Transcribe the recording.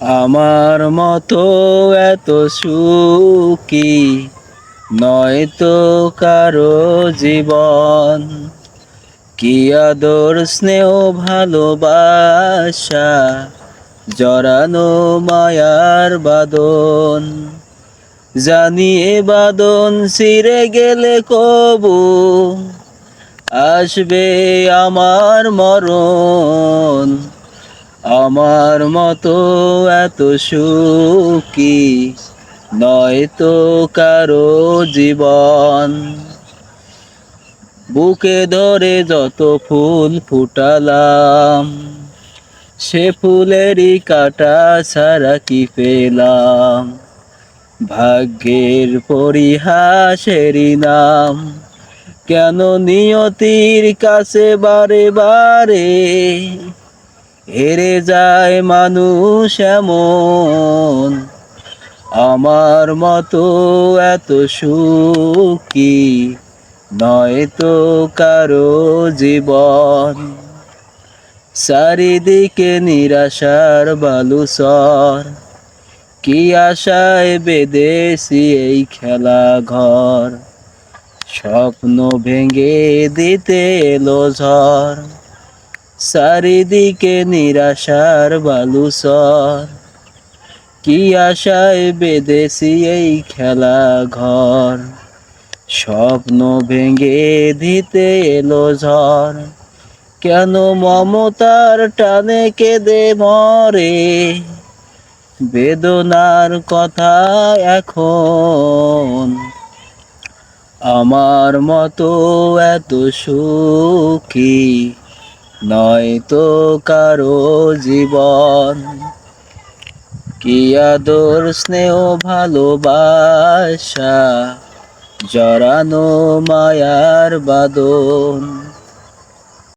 আমার মতো এত সুখী নয়তো কারো জীবন। কি আদর স্নেহ ভালোবাসা জড়ানো মায়ার বাঁধন। জানি এ বাঁধন ছিঁড়ে গেলে কবু আসবে আমার মরণ। আমার মতো এত সুখী নয়তো কারো জীবন। বুকে ধরে যত ফুল ফুটালাম, সে ফুলেরই কাটা ছাড়া কি পেলাম। ভাগ্যের পরিহাসেরই নাম, কেন নিয়তির কাছে বারে বারে হেরে যায় মানুষ এমন। আমার মতো এত সুখী নয়তো কারো জীবন। চারিদিকে নিরাশার বালুচর, কি আশায় বেঁধেছি এই খেলা ঘর। স্বপ্ন ভেঙে দিতে এলো ঝড়, চারিদিকে নিরাশার বালুচর। কি আশায় বেঁধেছি এই খেলা ঘর, স্বপ্ন ভেঙে দিতে এলো ঝড়। কেন মমতার টানে কেঁদে মরে, বেদনার কথা এখন। আমার মতো এত সুখী নয়তো কারো জীবন। কি আদর স্নেহ ভালোবাসা জড়ানো মায়ার বাঁধন।